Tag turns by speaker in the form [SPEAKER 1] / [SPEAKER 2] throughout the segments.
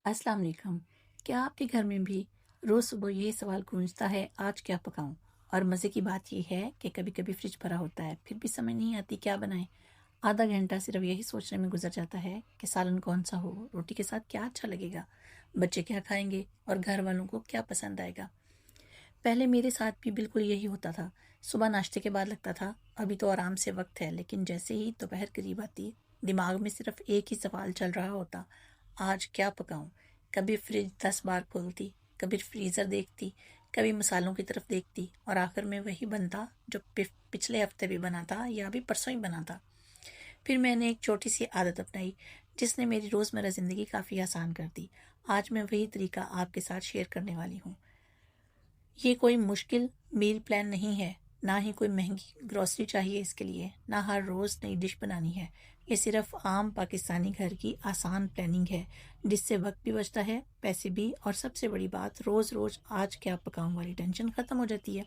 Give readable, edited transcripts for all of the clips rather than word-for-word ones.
[SPEAKER 1] अस्सलाम वालेकुम। क्या आपके घर में भी रोज़ सुबह ये सवाल गूंजता है, आज क्या पकाऊं? और मज़े की बात ये है कि कभी-कभी फ्रिज भरा होता है, फिर भी समझ नहीं आती क्या बनाएं। आधा घंटा सिर्फ यही सोचने में गुजर जाता है कि सालन कौन सा हो, रोटी के साथ क्या अच्छा लगेगा, बच्चे क्या खाएंगे और घर वालों को क्या पसंद आएगा। पहले मेरे साथ भी बिल्कुल यही होता था। सुबह नाश्ते के बाद लगता था अभी तो आराम से वक्त है, लेकिन जैसे ही दोपहर करीब आती, दिमाग में सिर्फ एक ही सवाल चल रहा होता, आज क्या पकाऊं? कभी फ्रिज 10 बार खोलती, कभी फ्रीज़र देखती, कभी मसालों की तरफ देखती और आखिर में वही बनता जो पिछले हफ्ते भी बना था या अभी परसों ही बना था। फिर मैंने एक छोटी सी आदत अपनाई जिसने मेरी रोज़मर्रा ज़िंदगी काफ़ी आसान कर दी। आज मैं वही तरीका आपके साथ शेयर करने वाली हूँ। ये कोई मुश्किल मील प्लान नहीं है, ना ही कोई महंगी ग्रोसरी चाहिए इसके लिए, ना हर रोज़ नई डिश बनानी है। ये सिर्फ आम पाकिस्तानी घर की आसान प्लानिंग है, जिससे वक्त भी बचता है, पैसे भी, और सबसे बड़ी बात, रोज़ रोज़ आज क्या पकाऊं वाली टेंशन ख़त्म हो जाती है।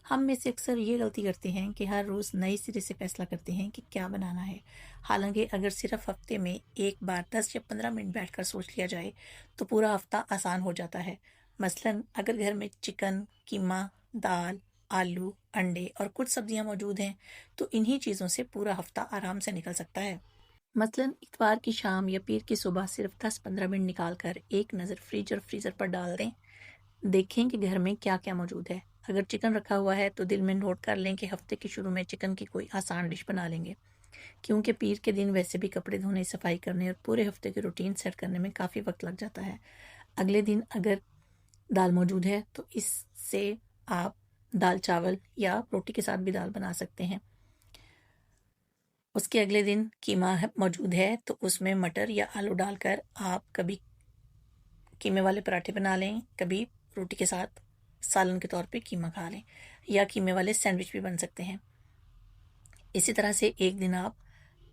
[SPEAKER 1] हम में से अक्सर ये गलती करते हैं कि हर रोज़ नए सिरे से फैसला करते हैं कि क्या बनाना है। हालांकि अगर सिर्फ हफ्ते में एक बार 10 या 15 मिनट बैठकर सोच लिया जाए तो पूरा हफ्ता आसान हो जाता है। मसलन अगर घर में चिकन, कीमा, दाल, आलू, अंडे और कुछ सब्जियां मौजूद हैं तो इन्हीं चीज़ों से पूरा हफ्ता आराम से निकल सकता है। मसलन इतवार की शाम या पीर की सुबह सिर्फ 10-15 मिनट निकाल कर एक नज़र फ्रिज और फ्रीज़र पर डाल दें। देखें कि घर में क्या क्या मौजूद है। अगर चिकन रखा हुआ है तो दिल में नोट कर लें कि हफ्ते के शुरू में चिकन की कोई आसान डिश बना लेंगे, क्योंकि पीर के दिन वैसे भी कपड़े धोने, सफाई करने और पूरे हफ्ते की रूटीन सेट करने में काफ़ी वक्त लग जाता है। अगले दिन अगर दाल मौजूद है तो इससे आप दाल चावल या रोटी के साथ भी दाल बना सकते हैं। उसके अगले दिन कीमा मौजूद है तो उसमें मटर या आलू डालकर आप कभी कीमे वाले पराठे बना लें, कभी रोटी के साथ सालन के तौर पे कीमा खा लें, या कीमे वाले सैंडविच भी बन सकते हैं। इसी तरह से एक दिन आप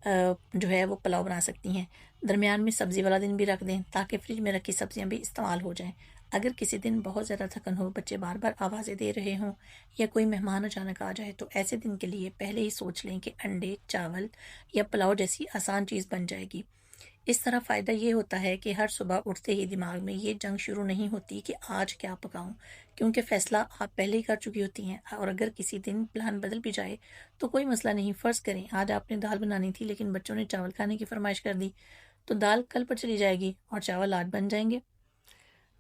[SPEAKER 1] जो है वो पुलाव बना सकती हैं। दरमियान में सब्ज़ी वाला दिन भी रख दें ताकि फ्रिज में रखी सब्जियां भी इस्तेमाल हो जाएं। अगर किसी दिन बहुत ज़्यादा थकन हो, बच्चे बार बार आवाज़ें दे रहे हों या कोई मेहमान अचानक आ जाए तो ऐसे दिन के लिए पहले ही सोच लें कि अंडे, चावल या पुलाव जैसी आसान चीज़ बन जाएगी। इस तरह फ़ायदा ये होता है कि हर सुबह उठते ही दिमाग में ये जंग शुरू नहीं होती कि आज क्या पकाऊं, क्योंकि फ़ैसला आप पहले ही कर चुकी होती हैं। और अगर किसी दिन प्लान बदल भी जाए तो कोई मसला नहीं। फ़र्ज़ करें आज आपने दाल बनानी थी लेकिन बच्चों ने चावल खाने की फरमाइश कर दी, तो दाल कल पर चली जाएगी और चावल आज बन जाएंगे।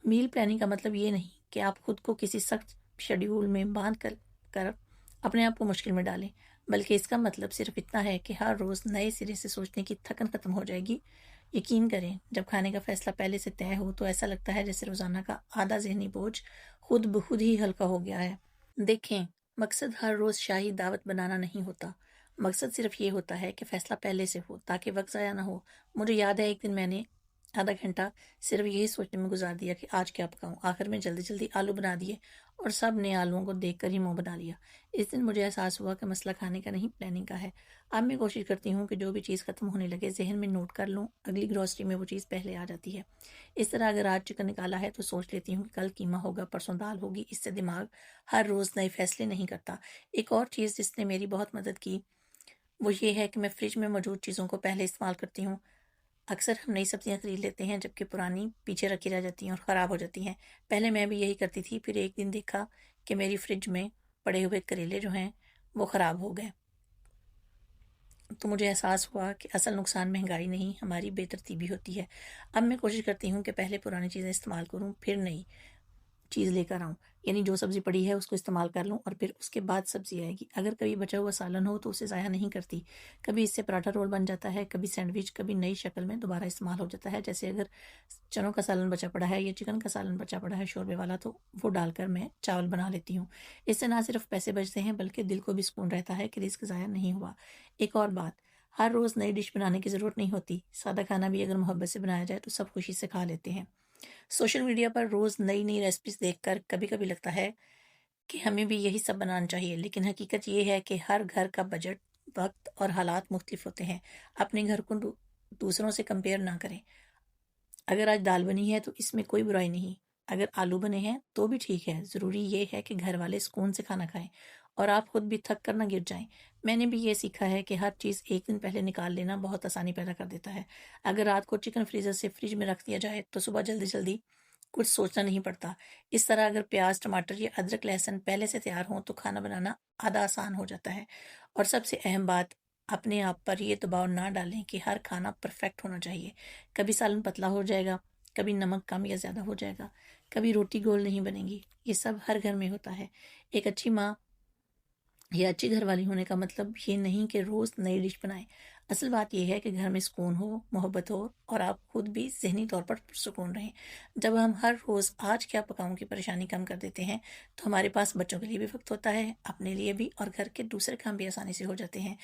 [SPEAKER 1] मील प्लानिंग का मतलब ये नहीं कि आप खुद को किसी सख्त शेड्यूल में बांध कर अपने आप को मुश्किल में डालें, बल्कि इसका मतलब सिर्फ इतना है कि हर रोज़ नए सिरे से सोचने की थकन खत्म हो जाएगी। यकीन करें, जब खाने का फैसला पहले से तय हो तो ऐसा लगता है जैसे रोज़ाना का आधा जहनी बोझ खुद ब खुद ही हल्का हो गया है। देखें, मकसद हर रोज़ शाही दावत बनाना नहीं होता। मकसद सिर्फ ये होता है कि फ़ैसला पहले से हो ताकि वक्त ज़ाया ना हो। मुझे याद है एक दिन मैंने आधा घंटा सिर्फ यही सोचने में गुजार दिया कि आज क्या पकाऊं। आखिर में जल्दी जल्दी आलू बना दिए और सब ने आलूओं को देखकर ही मुंह बना लिया। इस दिन मुझे एहसास हुआ कि मसला खाने का नहीं, प्लानिंग का है। अब मैं कोशिश करती हूँ कि जो भी चीज़ खत्म होने लगे जहन में नोट कर लूँ, अगली ग्रॉसरी में वो चीज़ पहले आ जाती है। इस तरह अगर आज चिकन निकाला है तो सोच लेती हूँ कि कल कीमा होगा, परसों दाल होगी। इससे दिमाग हर रोज़ नए फैसले नहीं करता। एक और चीज़ जिसने मेरी बहुत मदद की वो ये है कि मैं फ्रिज में मौजूद चीज़ों को पहले इस्तेमाल करती हूँ। अक्सर हम नई सब्जियां खरीद लेते हैं जबकि पुरानी पीछे रखी रह जाती हैं और ख़राब हो जाती हैं। पहले मैं भी यही करती थी, फिर एक दिन देखा कि मेरी फ्रिज में पड़े हुए करेले जो हैं वो ख़राब हो गए। तो मुझे एहसास हुआ कि असल नुकसान महंगाई नहीं, हमारी बेतरतीबी होती है। अब मैं कोशिश करती हूँ कि पहले पुरानी चीज़ें इस्तेमाल करूँ, फिर नई चीज़ लेकर आऊँ। यानी जो सब्ज़ी पड़ी है उसको इस्तेमाल कर लूँ और फिर उसके बाद सब्ज़ी आएगी। अगर कभी बचा हुआ सालन हो तो उसे ज़ाया नहीं करती। कभी इससे पराठा रोल बन जाता है, कभी सैंडविच, कभी नई शक्ल में दोबारा इस्तेमाल हो जाता है। जैसे अगर चनों का सालन बचा पड़ा है या चिकन का सालन बचा पड़ा है शोरबे वाला, तो वो डालकर मैं चावल बना लेती हूँ। इससे ना सिर्फ पैसे बचते हैं बल्कि दिल को भी सुकून रहता है कि रिस्क ज़ाया नहीं हुआ। एक और बात, हर रोज़ नई डिश बनाने की ज़रूरत नहीं होती। सादा खाना भी अगर मोहब्बत से बनाया जाए तो सब खुशी से खा लेते हैं। सोशल मीडिया पर रोज़ नई-नई रेसिपीज़ देखकर कभी-कभी लगता है कि हमें भी यही सब बनाना चाहिए, लेकिन हकीकत ये है कि हर घर का बजट, वक्त और हालात मुख्तलिफ होते हैं। अपने घर को दूसरों से कंपेयर ना करें। अगर आज दाल बनी है तो इसमें कोई बुराई नहीं। अगर आलू बने हैं तो भी ठीक है। ज़रूरी ये है कि घर वाले सुकून से खाना खाएं اور آپ خود بھی تھک کر نہ گر جائیں۔ میں نے بھی یہ سیکھا ہے کہ ہر چیز ایک دن پہلے نکال لینا بہت آسانی پیدا کر دیتا ہے۔ اگر رات کو چکن فریزر سے فریج میں رکھ دیا جائے تو صبح جلدی جلدی کچھ سوچنا نہیں پڑتا۔ اس طرح اگر پیاز، ٹماٹر یا ادرک، لہسن پہلے سے تیار ہوں تو کھانا بنانا آدھا آسان ہو جاتا ہے۔ اور سب سے اہم بات، اپنے آپ پر یہ دباؤ نہ ڈالیں کہ ہر کھانا پرفیکٹ ہونا چاہیے۔ کبھی سالن پتلا ہو جائے گا، کبھی نمک کم یا زیادہ ہو جائے گا، کبھی روٹی گول نہیں بنے گی۔ یہ سب ہر گھر میں ہوتا ہے۔ ایک اچھی ماں یا اچھی گھر والی ہونے کا مطلب یہ نہیں کہ روز نئی ڈش بنائیں۔ اصل بات یہ ہے کہ گھر میں سکون ہو، محبت ہو اور آپ خود بھی ذہنی طور پر پرسکون رہیں۔ جب ہم ہر روز آج کیا پکاؤں کی پریشانی کم کر دیتے ہیں تو ہمارے پاس بچوں کے لیے بھی وقت ہوتا ہے، اپنے لیے بھی، اور گھر کے دوسرے کام بھی آسانی سے ہو جاتے ہیں۔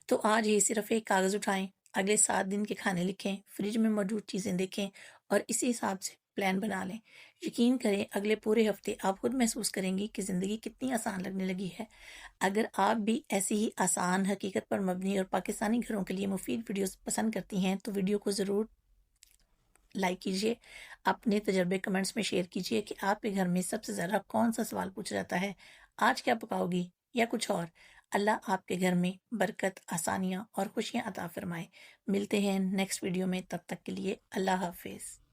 [SPEAKER 1] تو آج ہی صرف ایک کاغذ اٹھائیں، اگلے 7 دن کے کھانے لکھیں، فریج میں موجود چیزیں دیکھیں اور اسی حساب سے پلان بنا لیں۔ یقین کریں اگلے پورے ہفتے آپ خود محسوس کریں گی کہ زندگی کتنی آسان لگنے لگی ہے۔ اگر آپ بھی ایسی ہی آسان، حقیقت پر مبنی اور پاکستانی گھروں کے لیے مفید ویڈیوز پسند کرتی ہیں تو ویڈیو کو ضرور لائک کیجیے، اپنے تجربے کمنٹس میں شیئر کیجیے کہ آپ کے گھر میں سب سے زیادہ کون سا سوال پوچھا جاتا ہے، آج کیا پکاؤ گی یا کچھ اور۔ اللہ آپ کے گھر میں برکت، آسانیاں اور خوشیاں عطا فرمائے۔ ملتے ہیں نیکسٹ ویڈیو میں، تب تک کے لیے اللہ حافظ۔